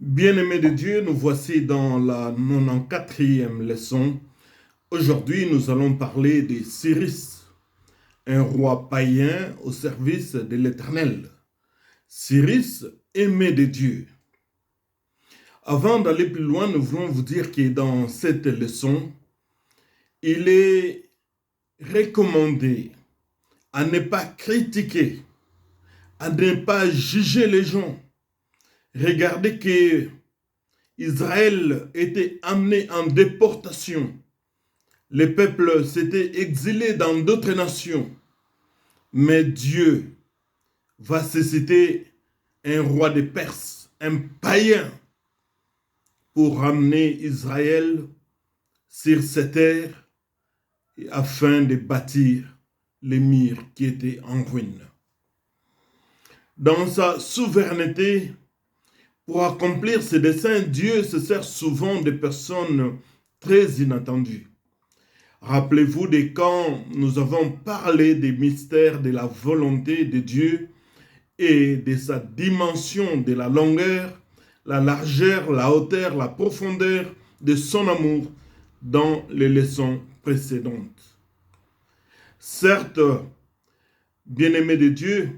Bien-aimés de Dieu, nous voici dans la 94e leçon. Aujourd'hui, nous allons parler de Cyrus, un roi païen au service de l'Éternel. Cyrus, aimé de Dieu. Avant d'aller plus loin, nous voulons vous dire que dans cette leçon, il est recommandé à ne pas critiquer, à ne pas juger les gens. Regardez que Israël était amené en déportation. Les peuples s'étaient exilés dans d'autres nations. Mais Dieu va susciter un roi de Perse, un païen, pour ramener Israël sur cette terre afin de bâtir les murs qui étaient en ruine. Dans sa souveraineté, pour accomplir ses desseins, Dieu se sert souvent de personnes très inattendues. Rappelez-vous de quand nous avons parlé des mystères de la volonté de Dieu et de sa dimension de la longueur, la largeur, la hauteur, la profondeur de son amour dans les leçons précédentes. Certes, bien-aimé de Dieu,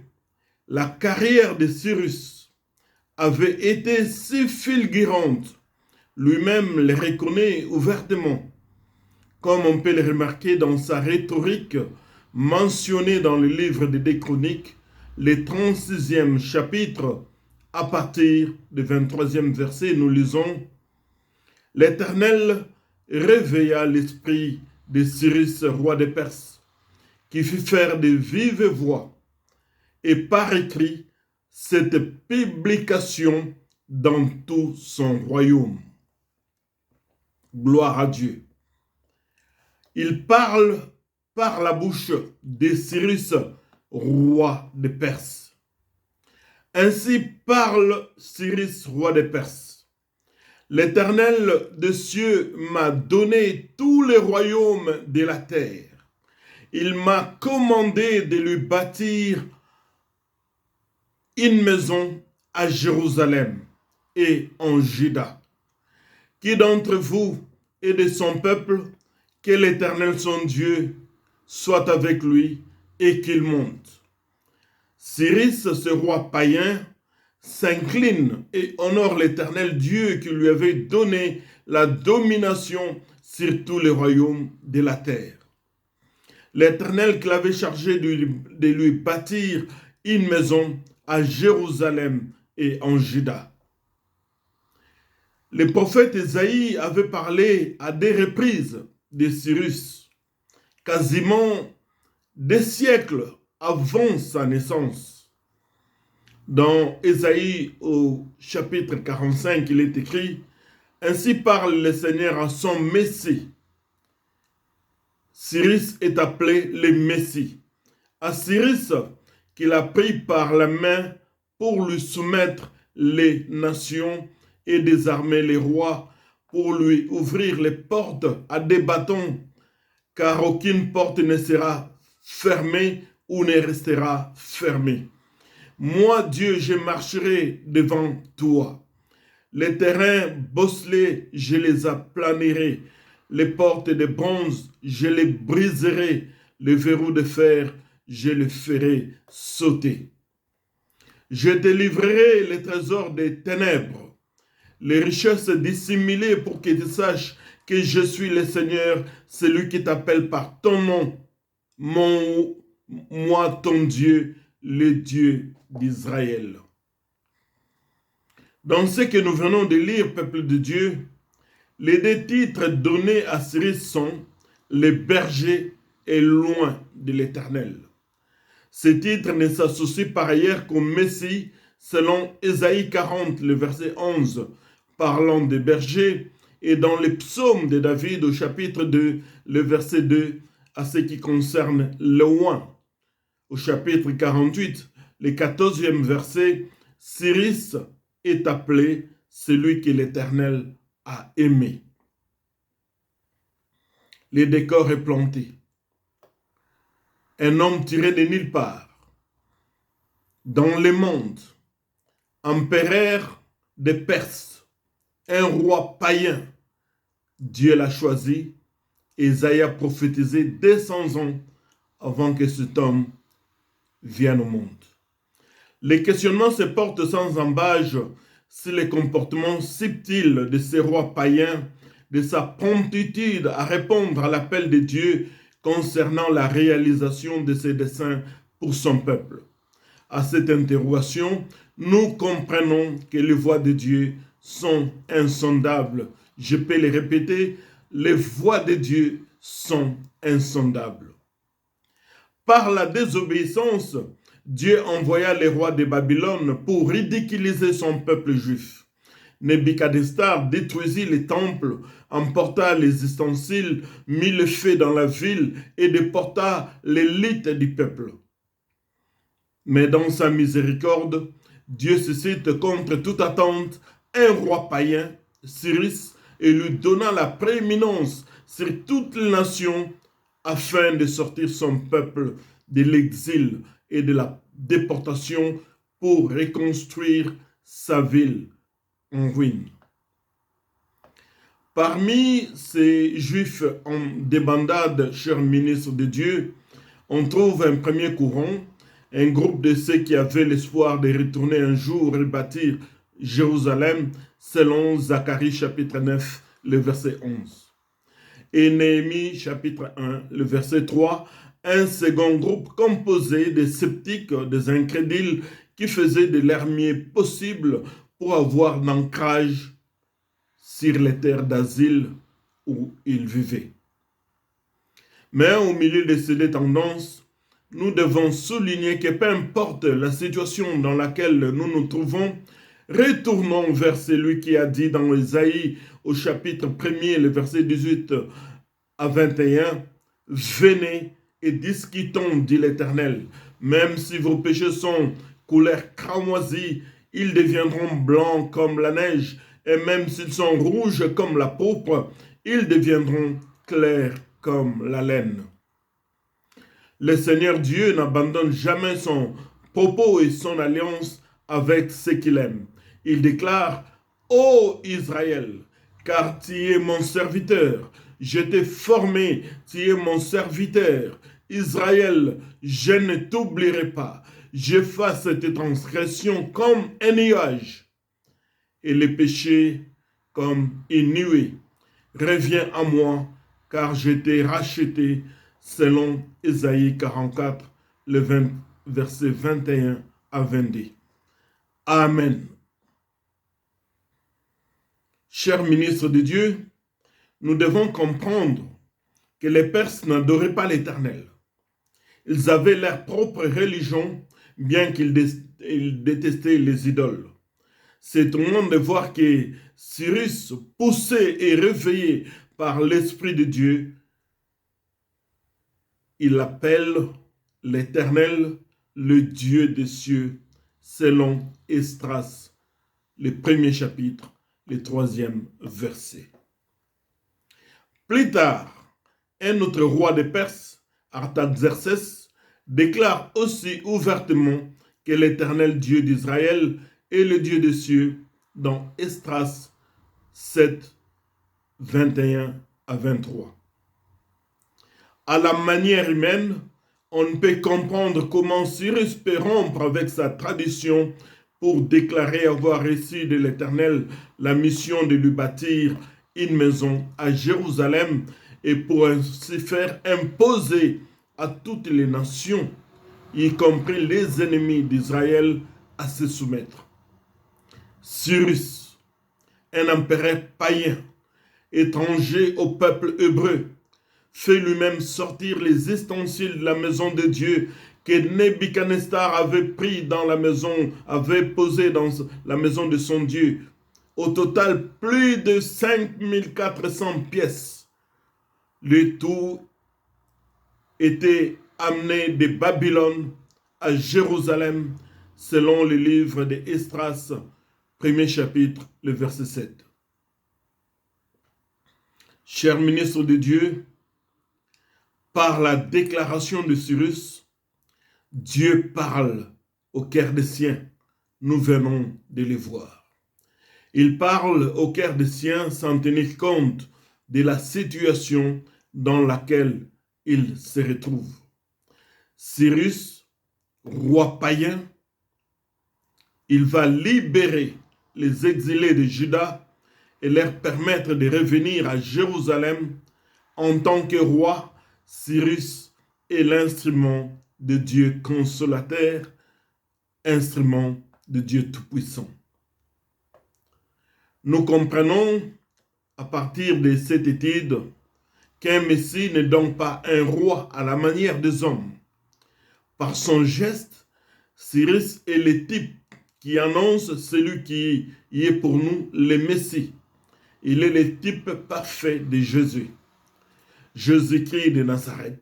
la carrière de Cyrus avait été si fulgurante, lui-même le reconnaît ouvertement, comme on peut le remarquer dans sa rhétorique mentionnée dans le livre des Chroniques, le 36e chapitre, à partir du 23e verset, nous lisons « L'Éternel réveilla l'esprit de Cyrus, roi de Perse, qui fit faire de vives voix et par écrit cette publication dans tout son royaume. » Gloire à Dieu. Il parle par la bouche de Cyrus, roi de Perse. Ainsi parle Cyrus, roi de Perse. L'Éternel des cieux m'a donné tous les royaumes de la terre. Il m'a commandé de lui bâtir une maison à Jérusalem et en Juda. Qui d'entre vous est de son peuple, que l'Éternel son Dieu soit avec lui et qu'il monte. Cyrus, ce roi païen, s'incline et honore l'Éternel Dieu qui lui avait donné la domination sur tous les royaumes de la terre. L'Éternel qui l'avait chargé de lui bâtir une maison à Jérusalem et en Juda. Le prophète Ésaïe avait parlé à des reprises de Cyrus, quasiment des siècles avant sa naissance. Dans Ésaïe au chapitre 45, il est écrit « Ainsi parle le Seigneur à son Messie. » Cyrus est appelé le Messie. À Cyrus, qu'il a pris par la main pour lui soumettre les nations et désarmer les rois, pour lui ouvrir les portes à des bâtons, car aucune porte ne sera fermée ou ne restera fermée. Moi, Dieu, je marcherai devant toi. Les terrains bosselés, je les aplanirai. Les portes de bronze, je les briserai. Les verrous de fer, je les ferai sauter. Je te livrerai les trésors des ténèbres, les richesses dissimulées pour que tu saches que je suis le Seigneur, celui qui t'appelle par ton nom, moi ton Dieu, le Dieu d'Israël. Dans ce que nous venons de lire, peuple de Dieu, les deux titres donnés à Cyrus sont « Les bergers et loin de l'Éternel ». Ces titres ne s'associent par ailleurs qu'au Messie, selon Ésaïe 40, le verset 11, parlant des bergers, et dans les psaumes de David au chapitre 2, le verset 2, à ce qui concerne le oin. Au chapitre 48, le 14e verset, Cyrus est appelé celui que l'Éternel a aimé. Le décor est planté. Un homme tiré de nulle part, dans le monde, empereur de Perse, un roi païen. Dieu l'a choisi. Isaïe a prophétisé 200 ans avant que cet homme vienne au monde. Les questionnements se portent sans embâche sur les comportements subtils de ces rois païens, de sa promptitude à répondre à l'appel de Dieu concernant la réalisation de ses desseins pour son peuple. À cette interrogation, nous comprenons que les voies de Dieu sont insondables. Je peux les répéter, les voies de Dieu sont insondables. Par la désobéissance, Dieu envoya les rois de Babylone pour ridiculiser son peuple juif. Nebuchadnezzar détruisit les temples, emporta les ustensiles, mit le feu dans la ville et déporta l'élite du peuple. Mais dans sa miséricorde, Dieu suscite contre toute attente un roi païen, Cyrus, et lui donna la prééminence sur toutes les nations afin de sortir son peuple de l'exil et de la déportation pour reconstruire sa ville en ruine. Parmi ces juifs en débandade, chers ministres de Dieu, on trouve un premier courant, un groupe de ceux qui avaient l'espoir de retourner un jour rebâtir Jérusalem, selon Zacharie chapitre 9, le verset 11. Et Néhémie chapitre 1, le verset 3, un second groupe composé des sceptiques, des incrédules, qui faisaient de leur mieux possible pour avoir l'ancrage sur les terres d'asile où ils vivaient. Mais au milieu de ces deux tendances, nous devons souligner que peu importe la situation dans laquelle nous nous trouvons, retournons vers celui qui a dit dans Isaïe au chapitre 1er, le verset 18 à 21, « Venez et discutons, dit l'Éternel. Même si vos péchés sont couleur cramoisie, ils deviendront blancs comme la neige, et même s'ils sont rouges comme la pourpre, ils deviendront clairs comme la laine. » Le Seigneur Dieu n'abandonne jamais son propos et son alliance avec ceux qu'il aime. Il déclare, « Ô Israël, car tu es mon serviteur, je t'ai formé, tu es mon serviteur. Israël, je ne t'oublierai pas. J'efface tes transgressions comme un nuage et les péchés comme une nuée. Reviens à moi, car je t'ai racheté, selon Isaïe 44, le verset 21 à 22. Amen. Chers ministres de Dieu, nous devons comprendre que les Perses n'adoraient pas l'Éternel. Ils avaient leur propre religion, bien qu'ils détestaient les idoles. C'est étonnant de voir que Cyrus, poussé et réveillé par l'Esprit de Dieu, il appelle l'Éternel le Dieu des cieux, selon Esdras, le premier chapitre, le 3e verset. Plus tard, un autre roi de Perse, Artaxerxès, déclare aussi ouvertement que l'Éternel Dieu d'Israël est le Dieu des cieux dans Esdras 7, 21 à 23. À la manière humaine, on ne peut comprendre comment Cyrus peut rompre avec sa tradition pour déclarer avoir reçu de l'Éternel la mission de lui bâtir une maison à Jérusalem et pour ainsi faire imposer à toutes les nations, y compris les ennemis d'Israël, à se soumettre. Cyrus, un empereur païen, étranger au peuple hébreu, fait lui-même sortir les ustensiles de la maison de Dieu que Nebuchadnezzar avait pris dans la maison, avait posé dans la maison de son Dieu. Au total, plus de 5400 pièces. Le tout était amené de Babylone à Jérusalem, selon le livre de Esdras, premier chapitre, le verset 7. Chers ministres de Dieu, par la déclaration de Cyrus, Dieu parle au cœur des siens. Nous venons de le voir. Il parle au cœur des siens sans tenir compte de la situation dans laquelle il se retrouve. Cyrus, roi païen, il va libérer les exilés de Juda et leur permettre de revenir à Jérusalem. En tant que roi, Cyrus est l'instrument de Dieu consolateur, instrument de Dieu tout-puissant. Nous comprenons à partir de cette étude qu'un Messie n'est donc pas un roi à la manière des hommes. Par son geste, Cyrus est le type qui annonce celui qui est pour nous le Messie. Il est le type parfait de Jésus. Jésus-Christ de Nazareth.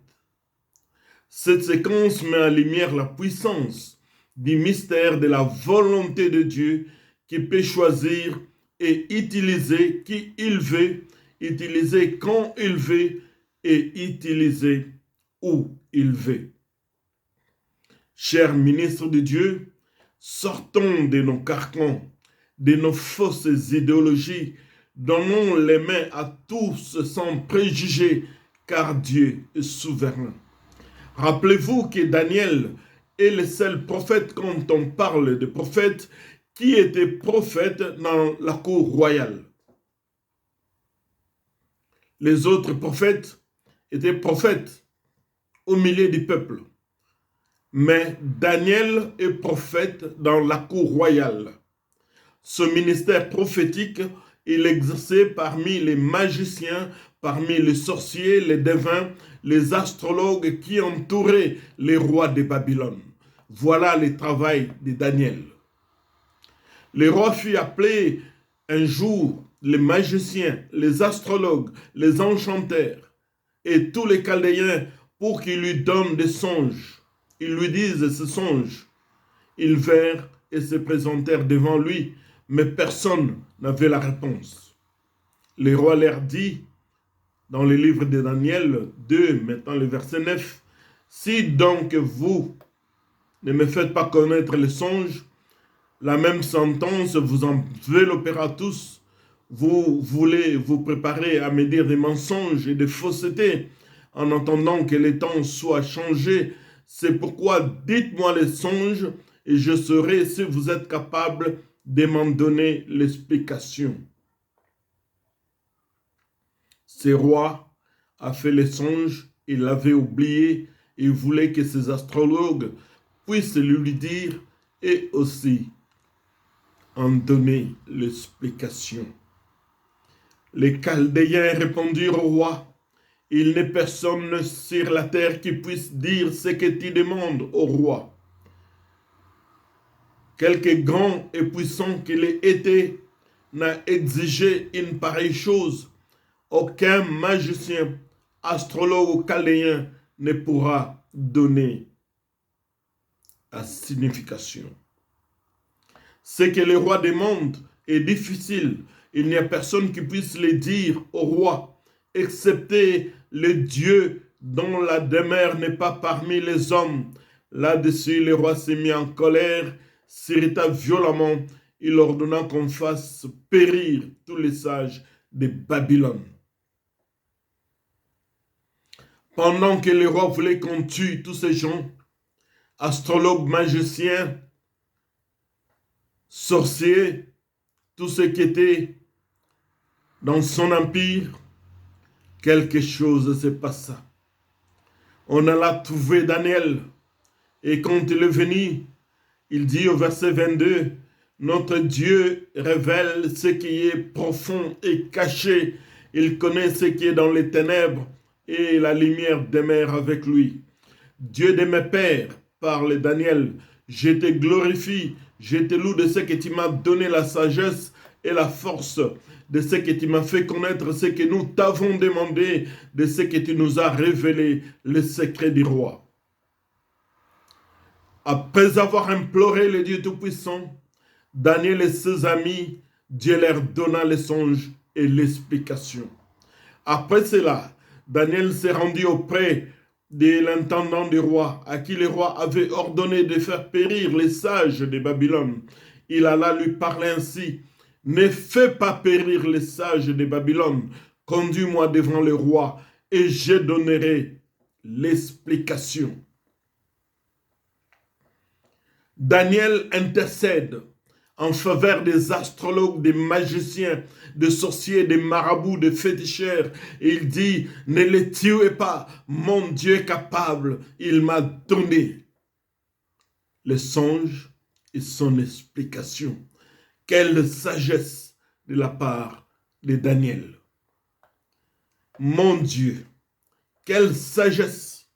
Cette séquence met en lumière la puissance du mystère de la volonté de Dieu qui peut choisir et utiliser qui il veut, utiliser quand il veut et utiliser où il veut. Chers ministres de Dieu, sortons de nos carcans, de nos fausses idéologies, donnons les mains à tous sans préjugés, car Dieu est souverain. Rappelez-vous que Daniel est le seul prophète quand on parle de prophète qui était prophète dans la cour royale. Les autres prophètes étaient prophètes au milieu du peuple. Mais Daniel est prophète dans la cour royale. Ce ministère prophétique, il exerçait parmi les magiciens, parmi les sorciers, les devins, les astrologues qui entouraient les rois de Babylone. Voilà le travail de Daniel. Le roi fut appelé un jour les magiciens, les astrologues, les enchanteurs et tous les chaldéens pour qu'ils lui donnent des songes. Ils lui disent ce songe. Ils vinrent et se présentèrent devant lui, mais personne n'avait la réponse. Le roi leur dit, dans le livre de Daniel 2, maintenant le verset 9, « Si donc vous ne me faites pas connaître les songes, la même sentence vous enveloppera tous. Vous voulez vous préparer à me dire des mensonges et des faussetés en attendant que les temps soient changés. C'est pourquoi dites-moi les songes et je saurai si vous êtes capable de m'en donner l'explication. » Ce roi a fait les songes, il l'avait oublié, et voulait que ses astrologues puissent lui dire et aussi en donner l'explication. Les Chaldéens répondirent au roi, « Il n'est personne sur la terre qui puisse dire ce que tu demandes au roi. Quelque grand et puissant qu'il ait été n'a exigé une pareille chose. Aucun magicien, astrologue ou chaldéen ne pourra donner la signification. Ce que le roi demande est difficile. Il n'y a personne qui puisse le dire au roi, excepté le Dieu dont la demeure n'est pas parmi les hommes. Là-dessus, le roi s'est mis en colère, s'irrita violemment. Il ordonna qu'on fasse périr tous les sages de Babylone. Pendant que le roi voulait qu'on tue tous ces gens, astrologues, magiciens, sorciers, tout ce qui était dans son empire, quelque chose se passa. On alla trouver Daniel, et quand il est venu, il dit au verset 22, « Notre Dieu révèle ce qui est profond et caché. Il connaît ce qui est dans les ténèbres, et la lumière demeure avec lui. Dieu de mes pères, parle Daniel, je te glorifie, je te loue de ce que tu m'as donné la sagesse et la force, de ce que tu m'as fait connaître, ce que nous t'avons demandé, de ce que tu nous as révélé, le secret du roi. » Après avoir imploré le Dieu Tout-Puissant, Daniel et ses amis, Dieu leur donna les songes et l'explication. Après cela, Daniel s'est rendu auprès de l'intendant du roi, à qui le roi avait ordonné de faire périr les sages de Babylone. Il alla lui parler ainsi, Ne fais pas périr les sages de Babylone. Conduis-moi devant le roi et je donnerai l'explication. Daniel intercède en faveur des astrologues, des magiciens, des sorciers, des marabouts, des féticheurs. Et il dit, ne les tuez pas, mon Dieu est capable. Il m'a donné le songe et son explication. Quelle sagesse de la part de Daniel. Mon Dieu, quelle sagesse.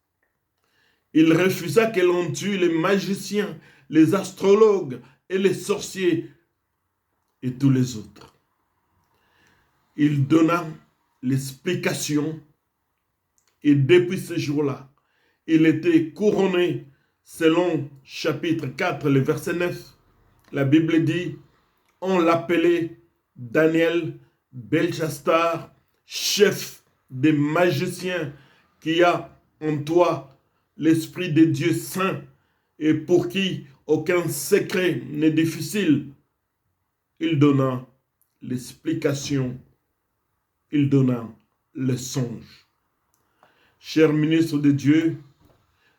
Il refusa que l'on tue les magiciens, les astrologues et les sorciers et tous les autres. Il donna l'explication et depuis ce jour-là, il était couronné selon chapitre 4, le verset 9. La Bible dit, on l'appelait Daniel Belchastar, chef des magiciens, qui a en toi l'Esprit de Dieu saint et pour qui aucun secret n'est difficile. Il donna l'explication, il donna le songe. Cher ministre de Dieu,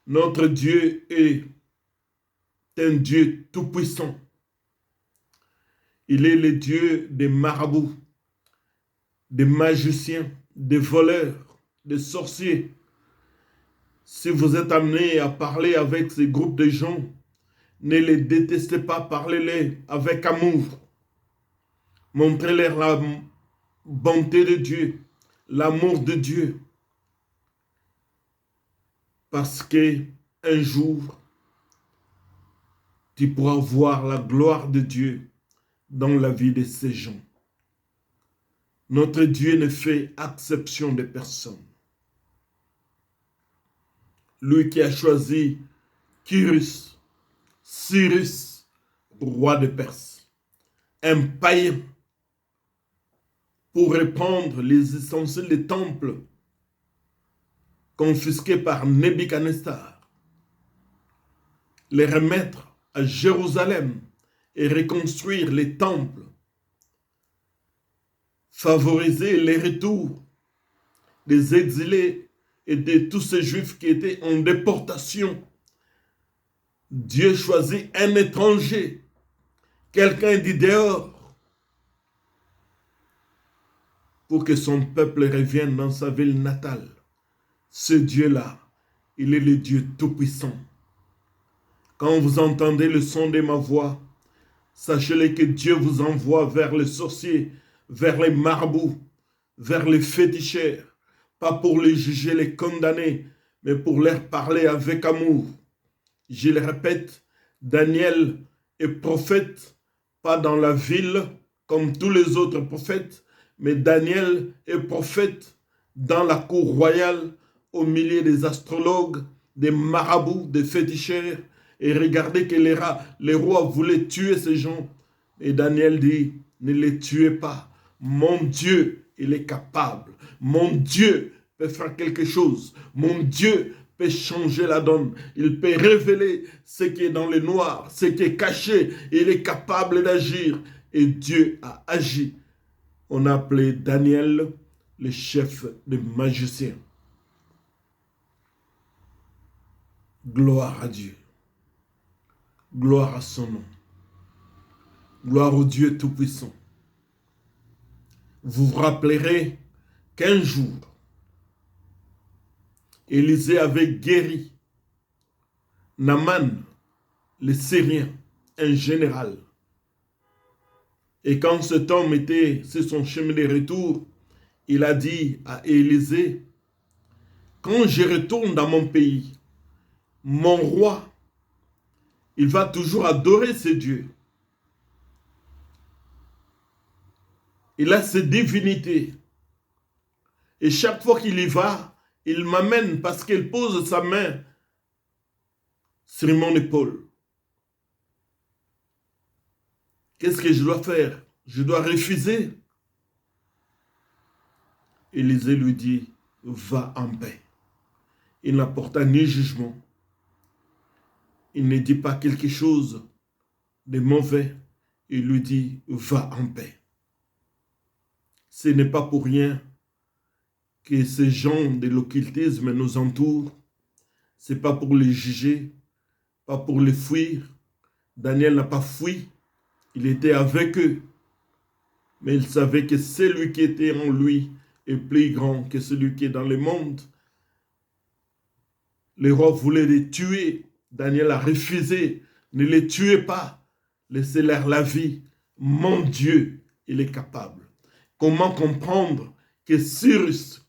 notre Dieu est un Dieu tout-puissant. Il est le Dieu des marabouts, des magiciens, des voleurs, des sorciers. Si vous êtes amené à parler avec ces groupes de gens, ne les détestez pas, parlez-les avec amour. Montrez-leur la bonté de Dieu, l'amour de Dieu. Parce qu'un jour, tu pourras voir la gloire de Dieu dans la vie de ces gens. Notre Dieu ne fait exception de personne. Lui qui a choisi Cyrus, roi de Perse, un païen, pour répandre les ustensiles des temples confisqués par Nebuchadnezzar, les remettre à Jérusalem et reconstruire les temples, favoriser les retours des exilés et de tous ces juifs qui étaient en déportation. Dieu choisit un étranger, quelqu'un du dehors, pour que son peuple revienne dans sa ville natale. Ce Dieu-là, il est le Dieu tout-puissant. Quand vous entendez le son de ma voix, sachez-le que Dieu vous envoie vers les sorciers, vers les marabouts, vers les féticheurs, pas pour les juger, les condamner, mais pour leur parler avec amour. Je le répète, Daniel est prophète, pas dans la ville comme tous les autres prophètes, mais Daniel est prophète dans la cour royale, au milieu des astrologues, des marabouts, des féticheurs. Et regardez que les rois voulaient tuer ces gens. Et Daniel dit, ne les tuez pas. Mon Dieu, il est capable. Mon Dieu peut faire quelque chose. Mon Dieu peut changer la donne. Il peut révéler ce qui est dans le noir, ce qui est caché. Il est capable d'agir. Et Dieu a agi. On a appelé Daniel le chef des magiciens. Gloire à Dieu. Gloire à son nom. Gloire au Dieu Tout-Puissant. Vous vous rappellerez qu'un jour, Élisée avait guéri Naaman, le Syrien, un général. Et quand cet homme était sur son chemin de retour, il a dit à Élisée, quand je retourne dans mon pays, mon roi, il va toujours adorer ses dieux. Il a ses divinités. Et chaque fois qu'il y va, il m'amène parce qu'il pose sa main sur mon épaule. Qu'est-ce que je dois faire? Je dois refuser. Élisée lui dit, va en paix. Il n'apporta ni jugement. Il ne dit pas quelque chose de mauvais. et lui dit, va en paix. Ce n'est pas pour rien que ces gens de l'occultisme nous entourent. Ce n'est pas pour les juger, pas pour les fuir. Daniel n'a pas fui, il était avec eux. Mais il savait que celui qui était en lui est plus grand que celui qui est dans le monde. Les rois voulaient les tuer. Daniel a refusé. Ne les tuez pas. Laissez-leur la vie. Mon Dieu, il est capable. Comment comprendre que Cyrus,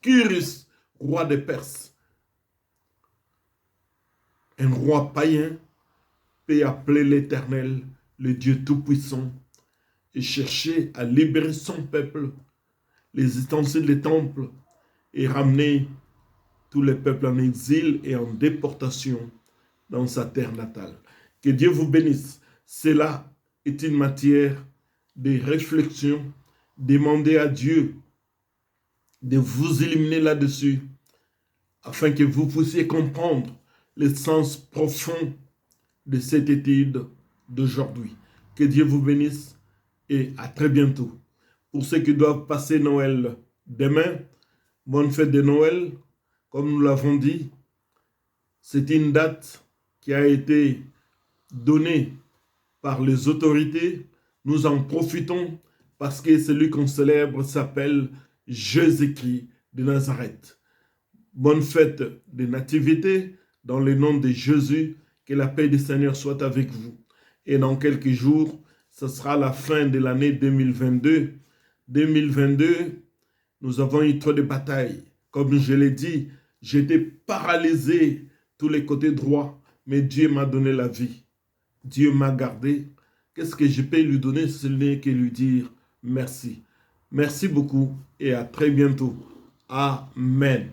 roi des Perses, un roi païen, peut appeler l'Éternel, le Dieu Tout-Puissant, et chercher à libérer son peuple, les ustensiles des temples, et ramener tous les peuples en exil et en déportation dans sa terre natale. Que Dieu vous bénisse. Cela est une matière de réflexion. Demandez à Dieu de vous illuminer là-dessus afin que vous puissiez comprendre le sens profond de cette étude d'aujourd'hui. Que Dieu vous bénisse et à très bientôt. Pour ceux qui doivent passer Noël demain, bonne fête de Noël. Comme nous l'avons dit, c'est une date qui a été donnée par les autorités. Nous en profitons parce que celui qu'on célèbre s'appelle Jésus-Christ de Nazareth. Bonne fête de Nativité dans le nom de Jésus. Que la paix du Seigneur soit avec vous. Et dans quelques jours, ce sera la fin de l'année 2022. 2022, nous avons eu trop de batailles. Comme je l'ai dit, j'étais paralysé tous les côtés droits, mais Dieu m'a donné la vie. Dieu m'a gardé. Qu'est-ce que je peux lui donner? Ce n'est que lui dire merci. Merci beaucoup et à très bientôt. Amen.